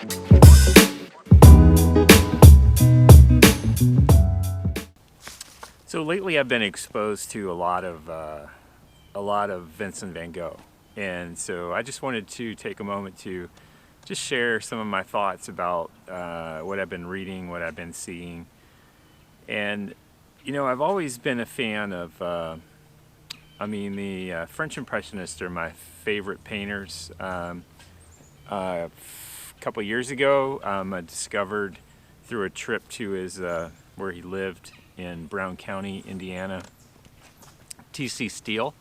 So lately I've been exposed to a lot of Vincent Van Gogh, and so I just wanted to take a moment to just share some of my thoughts about what I've been reading, what I've been seeing. And I've always been a fan of the French Impressionists are my favorite painters. A couple years ago I discovered through a trip to his where he lived in Brown County, Indiana, T.C. Steele.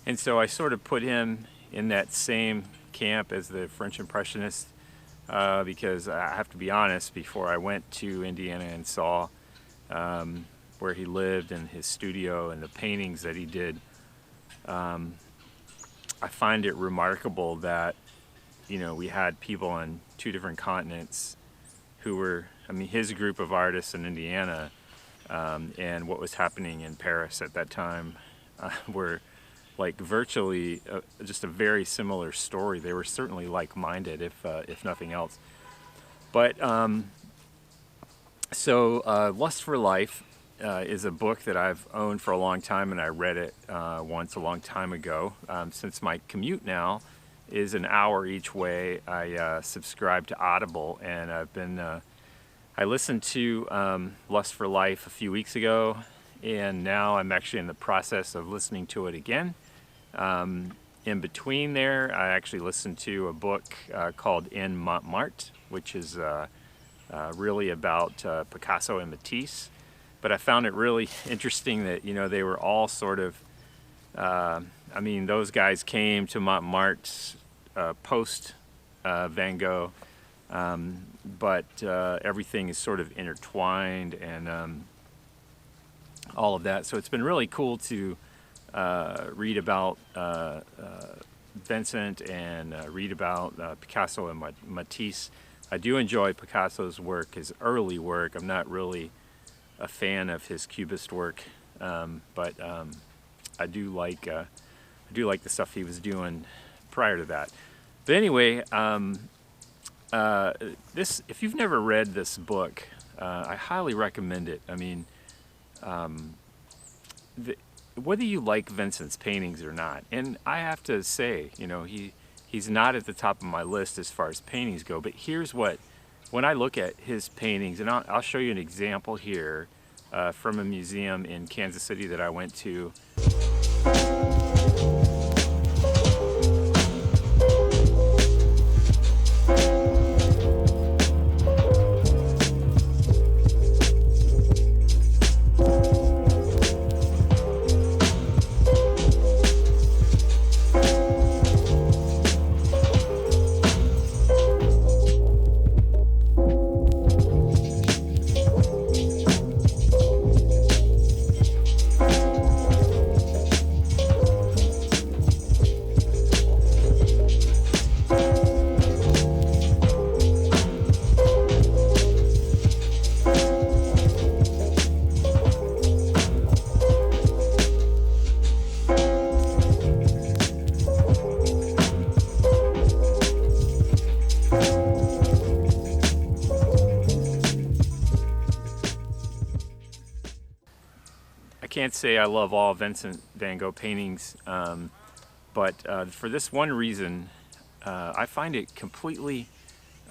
And so I sort of put him in that same camp as the French Impressionists because I have to be honest, before I went to Indiana and saw where he lived and his studio and the paintings that he did, I find it remarkable that we had people on two different continents who were, his group of artists in Indiana and what was happening in Paris at that time were like virtually just a very similar story. They were certainly like-minded, if nothing else. But Lust for Life is a book that I've owned for a long time, and I read it once a long time ago. Since my commute now is an hour each way, I subscribe to Audible, and I listened to Lust for Life a few weeks ago, and now I'm actually in the process of listening to it again. In between there, I actually listened to a book called In Montmartre, which is really about Picasso and Matisse. But I found it really interesting that they were all sort of those guys came to Montmartre post Van Gogh, but everything is sort of intertwined and all of that. So it's been really cool to read about Vincent and read about Picasso and Matisse. I do enjoy Picasso's work, his early work. I'm not really a fan of his Cubist work, but I do like the stuff he was doing prior to that. But anyway, if you've never read this book, I highly recommend it. Whether you like Vincent's paintings or not, and I have to say, he's not at the top of my list as far as paintings go, but here's when I look at his paintings, and I'll show you an example here from a museum in Kansas City that I went to. I can't say I love all Vincent Van Gogh paintings, but for this one reason, I find it completely,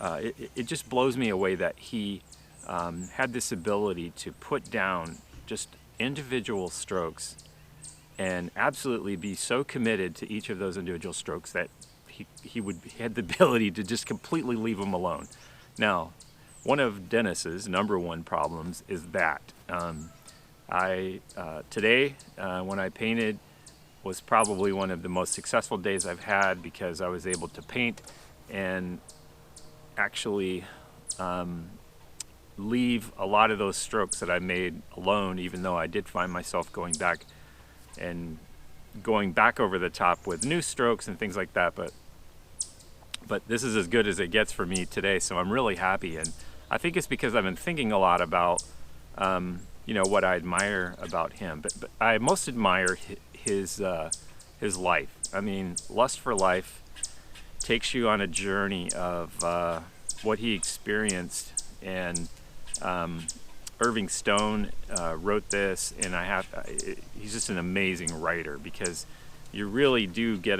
it just blows me away that he had this ability to put down just individual strokes and absolutely be so committed to each of those individual strokes that he had the ability to just completely leave them alone. Now, one of Dennis's number one problems is that today when I painted was probably one of the most successful days I've had because I was able to paint and actually leave a lot of those strokes that I made alone, even though I did find myself going back over the top with new strokes and things like that, but this is as good as it gets for me today, so I'm really happy. And I think it's because I've been thinking a lot about what I admire about him, but I most admire his life. Lust for Life takes you on a journey of what he experienced. And Irving Stone wrote this, and he's just an amazing writer, because you really do get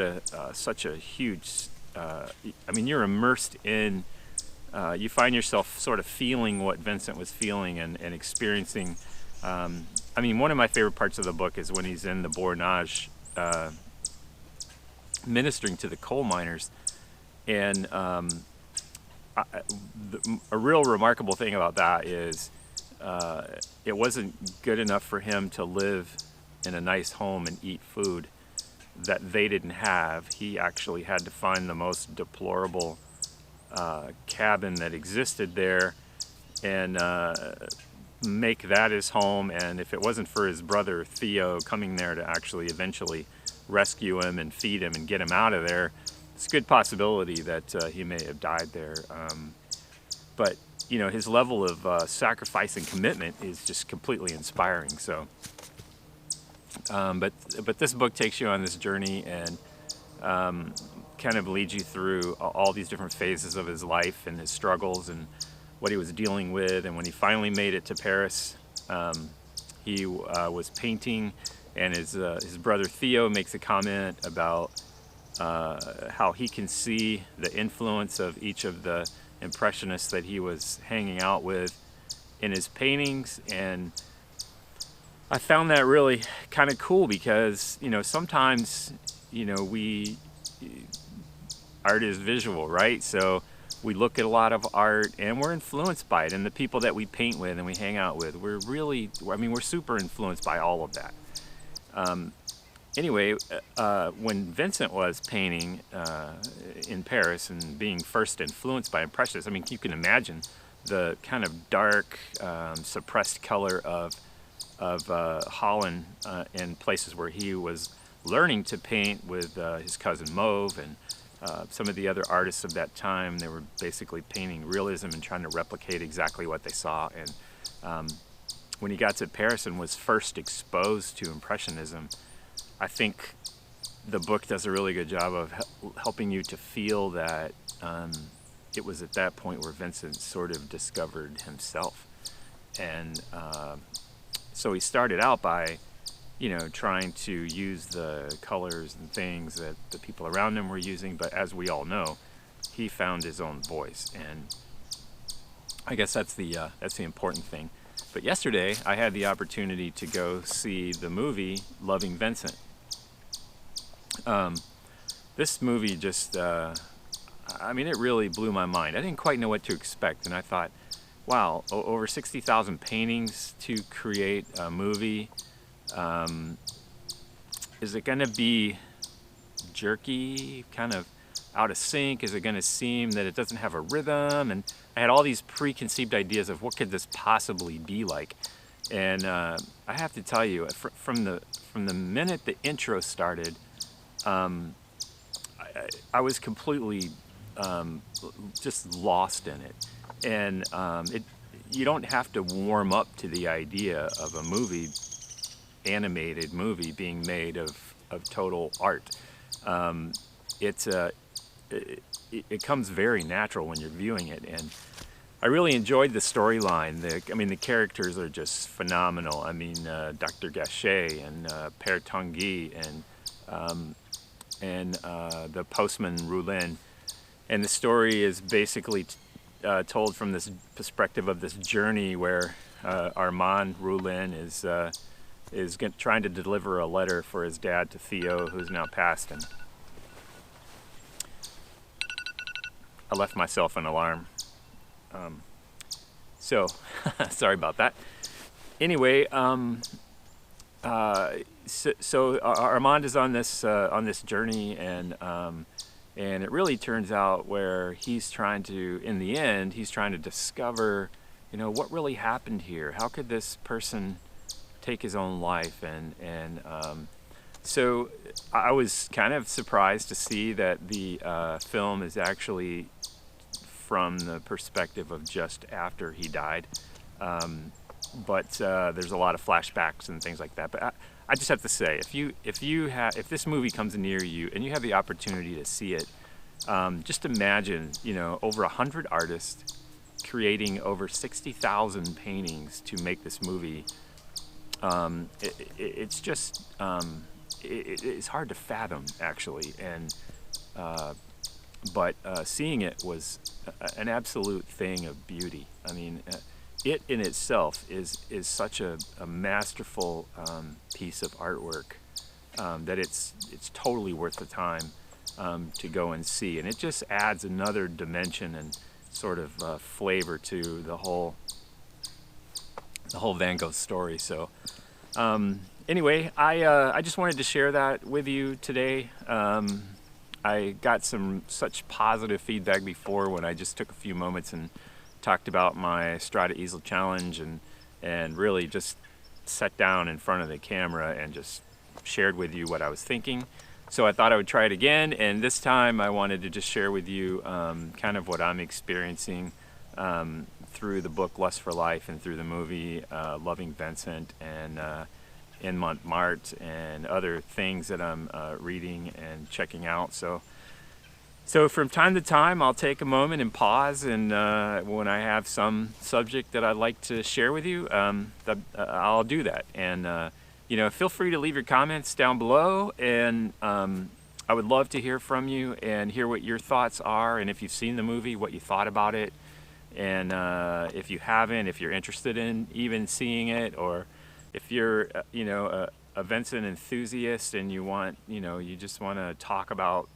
such a huge, I mean, you're immersed in, you find yourself sort of feeling what Vincent was feeling and experiencing. I mean, one of my favorite parts of the book is when he's in the Bornage ministering to the coal miners. And a real remarkable thing about that is it wasn't good enough for him to live in a nice home and eat food that they didn't have. He actually had to find the most deplorable cabin that existed there and make that his home. And if it wasn't for his brother Theo coming there to actually eventually rescue him and feed him and get him out of there, it's a good possibility that he may have died there. But you know, his level of sacrifice and commitment is just completely inspiring. So, but this book takes you on this journey and kind of leads you through all these different phases of his life and his struggles and what he was dealing with. And when he finally made it to Paris, he was painting, and his brother Theo makes a comment about how he can see the influence of each of the impressionists that he was hanging out with in his paintings. And I found that really kind of cool, because you know, sometimes, you know, art is visual, right? So we look at a lot of art and we're influenced by it, and the people that we paint with and we hang out with, we're super influenced by all of that. Anyway, when Vincent was painting in Paris and being first influenced by Impressionists, I mean, you can imagine the kind of dark, suppressed color of Holland and places where he was learning to paint with his cousin Mauve and some of the other artists of that time. They were basically painting realism and trying to replicate exactly what they saw. And when he got to Paris and was first exposed to Impressionism, I think the book does a really good job of helping you to feel that it was at that point where Vincent sort of discovered himself. And so he started out by, you know, trying to use the colors and things that the people around him were using. But as we all know, he found his own voice. And I guess that's the important thing. But yesterday, I had the opportunity to go see the movie Loving Vincent. This movie just, I mean, it really blew my mind. I didn't quite know what to expect, and I thought, wow, over 60,000 paintings to create a movie. Is it going to be jerky, kind of out of sync? Is it going to seem that it doesn't have a rhythm? And I had all these preconceived ideas of what could this possibly be like. And I have to tell you, from the minute the intro started, I was completely just lost in it. And you don't have to warm up to the idea of a movie, animated movie, being made of total art. It comes very natural when you're viewing it. And I really enjoyed the storyline. The characters are just phenomenal. I mean, Dr. Gachet and Père Tanguy and the postman Roulin. And the story is basically told from this perspective of this journey where Armand Roulin is trying to deliver a letter for his dad to Theo, who's now passed. And I left myself an alarm. So sorry about that. Anyway, so Armand is on this journey, and it really turns out where he's trying to, in the end, he's trying to discover, you know, what really happened here. How could this person take his own life? And so I was kind of surprised to see that the film is actually from the perspective of just after he died. But there's a lot of flashbacks and things like that. But I just have to say, if this movie comes near you and you have the opportunity to see it, Just imagine, you know, over 100 artists creating over 60,000 paintings to make this movie. It's just, it's hard to fathom, actually, and but seeing it was an absolute thing of beauty. I mean, it in itself is such a masterful piece of artwork that it's totally worth the time to go and see, and it just adds another dimension and sort of flavor to the whole Van Gogh story. So anyway, I just wanted to share that with you today. I got such positive feedback before when I just took a few moments and talked about my Strata Easel Challenge and really just sat down in front of the camera and just shared with you what I was thinking. So I thought I would try it again, and this time I wanted to just share with you kind of what I'm experiencing through the book Lust for Life and through the movie Loving Vincent and in Montmartre and other things that I'm reading and checking out. So from time to time I'll take a moment and pause, and when I have some subject that I'd like to share with you, I'll do that. And you know, feel free to leave your comments down below, and I would love to hear from you and hear what your thoughts are, and if you've seen the movie, what you thought about it, and if you haven't, if you're interested in even seeing it, or if you're, you know, a Vincent enthusiast and you want, you know, you just want to talk about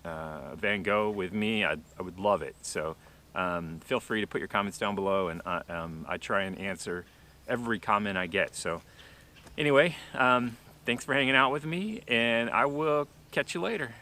Van Gogh with me, I would love it. So feel free to put your comments down below, and I try and answer every comment I get. So anyway, thanks for hanging out with me, and I will catch you later.